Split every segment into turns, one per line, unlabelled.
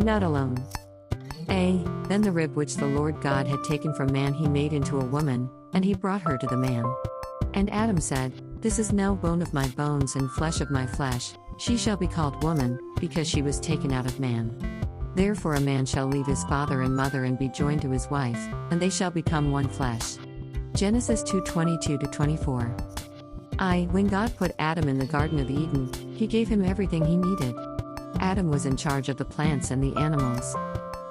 Not alone. A. Then the rib which the Lord God had taken from man he made into a woman, and he brought her to the man. And Adam said, This is now bone of my bones and flesh of my flesh, she shall be called woman, because she was taken out of man. Therefore a man shall leave his father and mother and be joined to his wife, and they shall become one flesh. Genesis 2:22-24. When God put Adam in the Garden of Eden, he gave him everything he needed. Adam was in charge of the plants and the animals.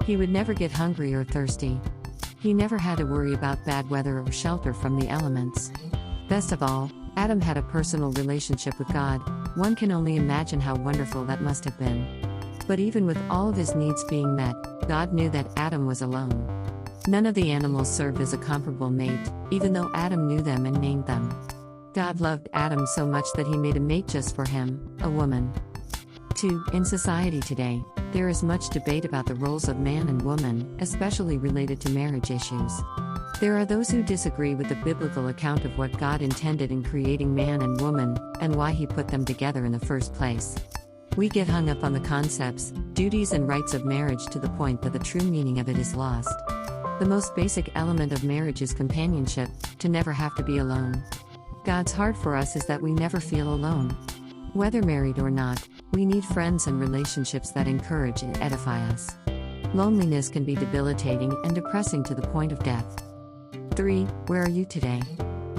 He would never get hungry or thirsty. He never had to worry about bad weather or shelter from the elements. Best of all, Adam had a personal relationship with God. One can only imagine how wonderful that must have been. But even with all of his needs being met, God knew that Adam was alone. None of the animals served as a comparable mate, even though Adam knew them and named them. God loved Adam so much that he made a mate just for him, a woman. 2. In society today, there is much debate about the roles of man and woman, especially related to marriage issues. There are those who disagree with the biblical account of what God intended in creating man and woman, and why he put them together in the first place. We get hung up on the concepts, duties and rights of marriage to the point that the true meaning of it is lost. The most basic element of marriage is companionship, to never have to be alone. God's heart for us is that we never feel alone. Whether married or not, we need friends and relationships that encourage and edify us. Loneliness can be debilitating and depressing to the point of death. 3. Where are you today?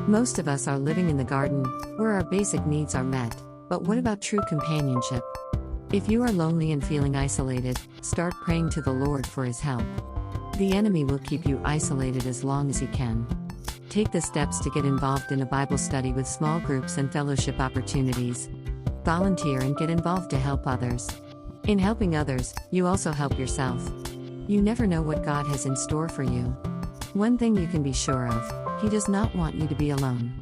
Most of us are living in the garden, where our basic needs are met, but what about true companionship? If you are lonely and feeling isolated, start praying to the Lord for his help. The enemy will keep you isolated as long as he can. Take the steps to get involved in a Bible study with small groups and fellowship opportunities. Volunteer and get involved to help others. In helping others, you also help yourself. You never know what God has in store for you. One thing you can be sure of, he does not want you to be alone.